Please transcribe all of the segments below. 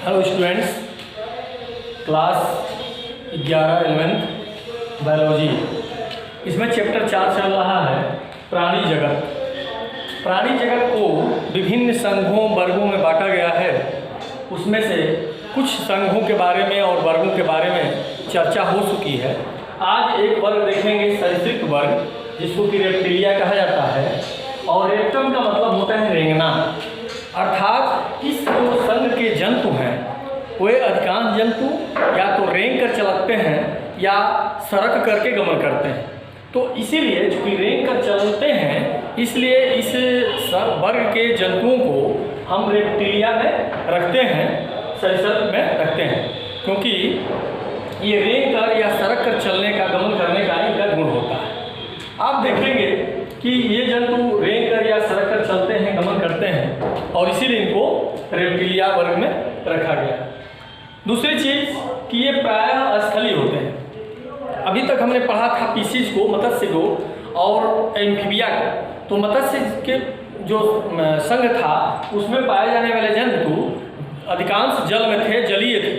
Hello students, class 11 biology. इसमें chapter 4 चल रहा है प्राणी जगत। प्राणी जगत को विभिन्न संघों वर्गों में बांटा गया है। उसमें से कुछ संघों के बारे में और वर्गों के बारे में चर्चा हो चुकी है। आज एक वर्ग देखेंगे, सरीसृप वर्ग, जिसको कि रेप्टिलिया कहा जाता है। और रेप्टम का मतलब होता है रेंगना, अर्थात इस जो संघ के जंतु हैं वे अधिकांश जंतु या तो रेंग कर चलते हैं या सरक करके गमन करते हैं। तो इसीलिए चूँकि रेंग कर चलते हैं, इसलिए इस वर्ग के जंतुओं को हम रेप्टिलिया में रखते हैं, सरीसृप में रखते हैं, क्योंकि ये रेंग कर या सरक कर चलने का, गमन करने का इनका गुण होता है। आप देखेंगे कि ये जंतु रेंग कर या सरक कर चलते हैं, गमन करते हैं, और इसीलिए इनको रेप्टिलिया वर्ग में रखा गया। दूसरी चीज़ कि ये प्रायः स्थलीय होते हैं। अभी तक हमने पढ़ा था पीसीज को, मत्स्य को और एम्फीबिया को। तो मत्स्य के जो संघ था उसमें पाए जाने वाले जंतु अधिकांश जल में थे, जलीय थे।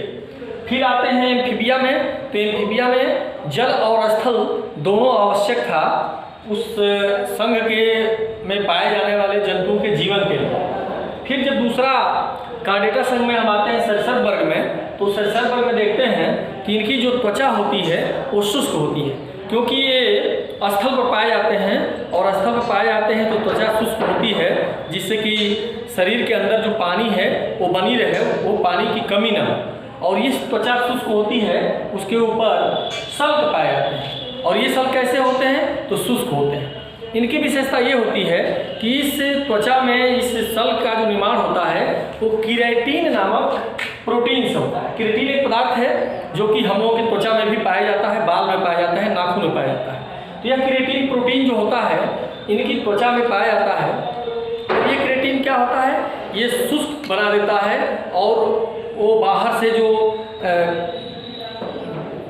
फिर आते हैं एम्फीबिया में, तो एम्फीबिया में जल और स्थल दोनों आवश्यक था उस संघ के में पाए जाने वाले जंतुओं के जीवन के लिए। फिर जब दूसरा कार्डेटा संघ में हम आते हैं सरीसृप वर्ग में, तो सरीसृप वर्ग में देखते हैं कि इनकी जो त्वचा होती है वो शुष्क होती है, क्योंकि ये स्थल पर पाए जाते हैं और स्थल पर पाए जाते हैं तो त्वचा शुष्क होती है, जिससे कि शरीर के अंदर जो पानी है वो बनी रहे, वो पानी की कमी ना हो। और ये त्वचा शुष्क होती है, उसके ऊपर सल्क पाए जाते हैं, और ये सल्क कैसे होते हैं तो शुष्क होते हैं। इनकी विशेषता ये होती है कि इस त्वचा में इस सल्क का जो निर्माण होता है वो केराटिन नामक प्रोटीन से होता है। केराटिन एक पदार्थ है जो कि हम लोगों की त्वचा में भी पाया जाता है, बाल में पाया जाता है, नाखून में पाया जाता है। तो यह केराटिन प्रोटीन जो होता है इनकी त्वचा में पाया जाता है। तो ये केराटिन क्या होता है, ये शुष्क बना देता है और वो बाहर से जो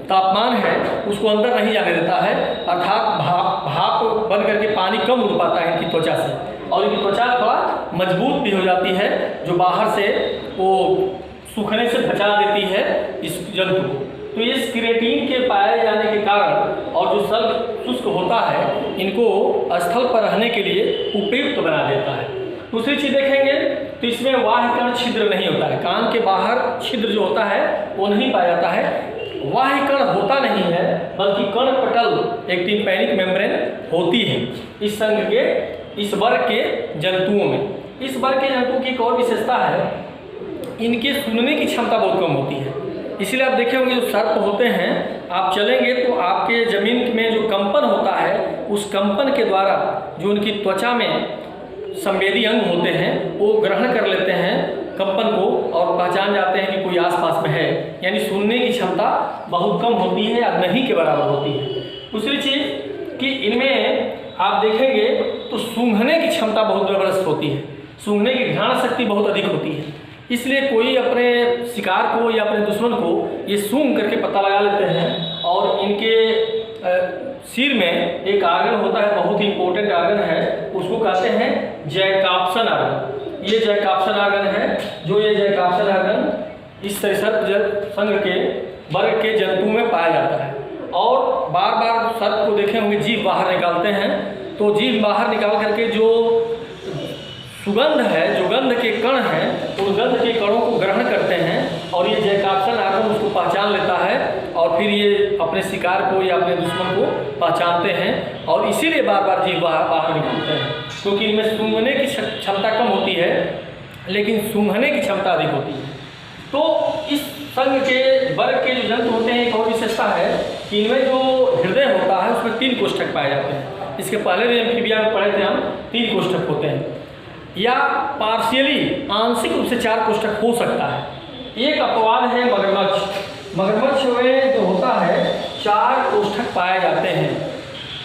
तापमान है उसको अंदर नहीं जाने देता है, अर्थात भाप बन करके पानी कम उड़ पाता है इनकी त्वचा से, और इनकी त्वचा थोड़ा मजबूत भी हो जाती है, जो बाहर से वो सूखने से बचा देती है इस जंतु को। तो इस केराटिन के पाए जाने के कारण और जो सल्क शुष्क होता है, इनको स्थल पर रहने के लिए उपयुक्त बना देता है। दूसरी चीज़ देखेंगे तो इसमें वाह्य कण छिद्र नहीं होता है। कान के बाहर छिद्र जो होता है वो नहीं पाया जाता है। वाह्य कण होता नहीं है, बल्कि कण पटल एक टिम्पैनिक मेम्ब्रेन होती है इस संघ के, इस वर्ग के जंतुओं में। इस वर्ग के जंतुओं की एक और विशेषता है, इनके सूंघने की क्षमता बहुत कम होती है। इसलिए आप देखे होंगे जो सर्प होते हैं, आप चलेंगे तो आपके ज़मीन में जो कंपन होता है, उस कंपन के द्वारा जो उनकी त्वचा में संवेदी अंग होते हैं वो ग्रहण कर लेते हैं कंपन को और पहचान जाते हैं कि कोई आसपास में है। यानी सुनने की क्षमता बहुत कम होती है या नहीं के बराबर होती है। दूसरी चीज़ कि इनमें आप देखेंगे तो सूंघने की क्षमता बहुत जबरदस्त होती है, सूंघने की घ्राण शक्ति बहुत अधिक होती है। इसलिए कोई अपने शिकार को या अपने दुश्मन को ये सूंघ करके पता लगा लेते हैं। और इनके सिर में एक आर्गन होता है, बहुत ही इंपॉर्टेंट आर्गन है, उसको कहते हैं जैकॉप्सन आर्गन। ये जैकॉप्सन आर्गन है, जो ये जैकॉप्सन आर्गन इस सरीसृप संघ के वर्ग के जंतु में पाया जाता है। और बार बार सर्प को देखे होंगे जीभ बाहर निकालते हैं, तो जीभ बाहर निकाल करके जो सुगंध है, जो गंध के कण हैं, उन गंध के कणों को ग्रहण करते हैं और ये जैकॉप्सन आर्गन उसको पहचान लेता है और फिर ये अपने शिकार को या अपने दुश्मन को पहचानते हैं। और इसीलिए बार बार जीभ बाहर निकालते हैं, क्योंकि इनमें सूंघने की क्षमता कम होती है लेकिन सूंघने की क्षमता अधिक होती है। तो इस संघ के वर्ग के जो जंतु होते हैं, एक और विशेषता है कि इनमें जो हृदय होता है उसमें 3 कोष्ठक पाए जाते हैं। इसके पहले भी एम्फीबिया में पढ़े थे हम, 3 कोष्ठक होते हैं, या पार्शियली आंशिक रूप से 4 कोष्ठक हो सकता है। एक अपवाद है मगरमच्छ। मगरमच्छ में जो होता है 4 कोष्ठक पाए जाते हैं,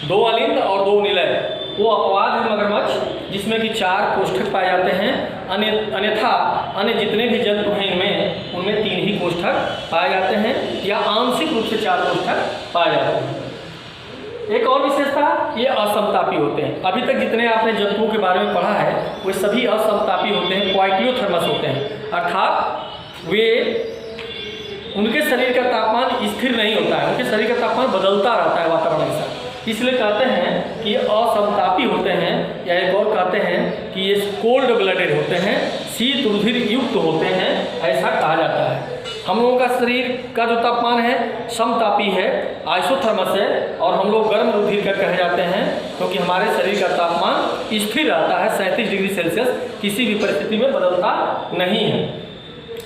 2 अलिंद और 2 निलय। वो अपवाद है मगरमच्छ, जिसमें कि 4 कोष्ठक पाए जाते हैं। अन्यथा अन्य जितने भी जंतु हैं इनमें, उनमें 3 ही कोष्ठक पाए जाते हैं या आंशिक रूप से 4 कोष्ठक पाए जाते हैं। एक और विशेषता, ये असमतापी होते हैं। अभी तक जितने आपने जंतुओं के बारे में पढ़ा है वे सभी असमतापी होते हैं, क्वाइटियोथर्मस होते हैं, अर्थात वे उनके शरीर का तापमान स्थिर नहीं होता है, उनके शरीर का तापमान बदलता रहता है वातावरण के साथ। इसलिए कहते हैं कि ये असमतापी होते हैं, या एक और कहते हैं कि ये कोल्ड ब्लडेड होते हैं, शीत रुधिर युक्त होते हैं, ऐसा कहा जाता है। हम लोगों का शरीर का जो तापमान है समतापी है, आइसोथर्मस है, और हम लोग गर्म रुधिर का कहे जाते हैं क्योंकि हमारे शरीर का तापमान स्थिर रहता है 37 डिग्री सेल्सियस, किसी भी परिस्थिति में बदलता नहीं है।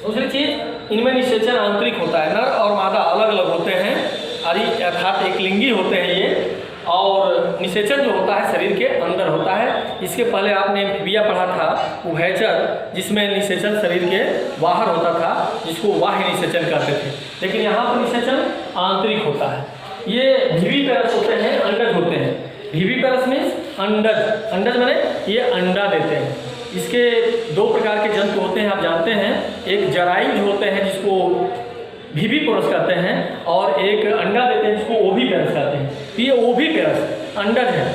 दूसरी चीज़, इनमें निषेचन आंतरिक होता है, नर और मादा अलग अलग होते हैं, अर्थात एक लिंगी होते हैं ये, और निषेचन जो होता है शरीर के अंदर होता है। इसके पहले आपने एम्फीबिया पढ़ा था, उभयचर, जिसमें निषेचन शरीर के बाहर होता था, जिसको बाह्य निषेचन कहते थे, लेकिन यहाँ पर निषेचन आंतरिक होता है। ये विविपेरस होते हैं, अंडज होते हैं। विविपेरस मीन्स अंडज, अंडज माने ये अंडा देते हैं। इसके दो प्रकार के जंतु होते हैं, आप जानते हैं, एक जरायुज होते हैं जिसको विविपेरस कहते हैं, और एक अंडा देते हैं जिसको ओविपेरस कहते हैं। तो ये ओविपेरस अंडज है,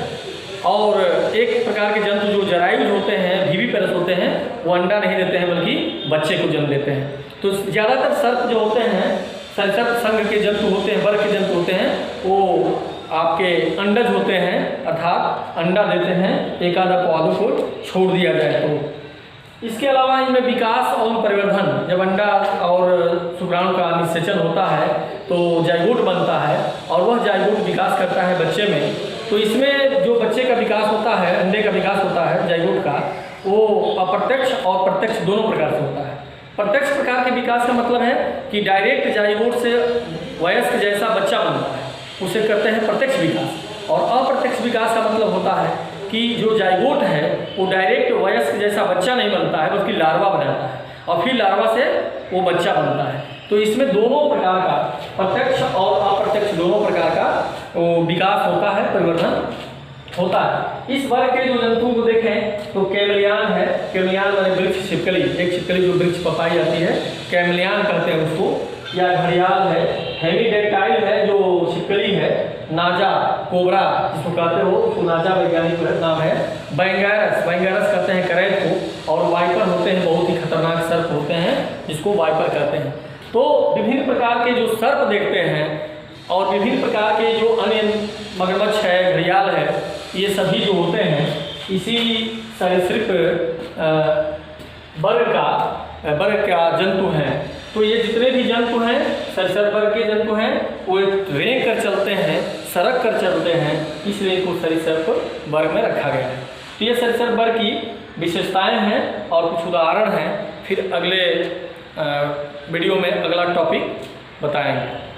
और एक प्रकार के जंतु जो जरायुज होते हैं, विविपेरस होते हैं, वो अंडा नहीं देते हैं बल्कि बच्चे को जन्म देते हैं। तो ज़्यादातर सर्प जो होते हैं, सर्प संघ के जंतु होते हैं, वर्ग के जंतु होते हैं, वो आपके अंडज होते हैं, अर्थात अंडा देते हैं, एक आधा पौधों को छोड़ दिया जाए तो। इसके अलावा इनमें विकास और परिवर्धन, जब अंडा और शुक्राणु का निषेचन होता है तो जाइगोट बनता है, और वह जाइगोट विकास करता है बच्चे में। तो इसमें जो बच्चे का विकास होता है, अंडे का विकास होता है जाइगोट का, वो अप्रत्यक्ष और प्रत्यक्ष दोनों प्रकार से होता है। प्रत्यक्ष प्रकार के विकास का मतलब है कि डायरेक्ट जाइगोट से वयस्क जैसा बच्चा बनता है, उसे कहते हैं प्रत्यक्ष विकास। और अप्रत्यक्ष विकास का मतलब होता है कि जो जाइगोट है वो डायरेक्ट वयस्क जैसा बच्चा नहीं बनता है, बल्कि लार्वा बनाता है, और फिर लार्वा से वो बच्चा बनता है। तो इसमें दोनों प्रकार का, प्रत्यक्ष और अप्रत्यक्ष दोनों प्रकार का विकास होता है, परिवर्तन होता है। इस वर्ग के जो जंतु को देखें तो कैमलियान है, कैमलियान माने वृक्ष छिपकली, एक छिपकली जो वृक्ष पर पाई जाती है, कैमलियान कहते हैं उसको, या घड़ियाल है, हेमीडेक्टाइल है जो छिपकली है, नाजा कोबरा जिसको कहते हो, उसको नाजा वैज्ञानिक नाम है, बैंगैरस, बैंगैरस कहते हैं करैत को, और वाइपर होते हैं, बहुत ही खतरनाक सर्प होते हैं जिसको वाइपर कहते हैं। तो विभिन्न प्रकार के जो सर्प देखते हैं और विभिन्न प्रकार के जो अन्य मगरमच्छ है, घड़ियाल है, ये सभी जो होते हैं इसी सरीसृप वर्ग का जंतु हैं। तो ये जितने भी जंतु हैं सरीसृप वर्ग के जंतु हैं, वो रेंग कर चलते हैं, सरक कर चलते हैं, इसलिए इनको सरीसृप वर्ग में रखा गया है। तो ये सरीसृप वर्ग की विशेषताएं हैं और कुछ उदाहरण हैं। फिर अगले वीडियो में अगला टॉपिक बताएंगे।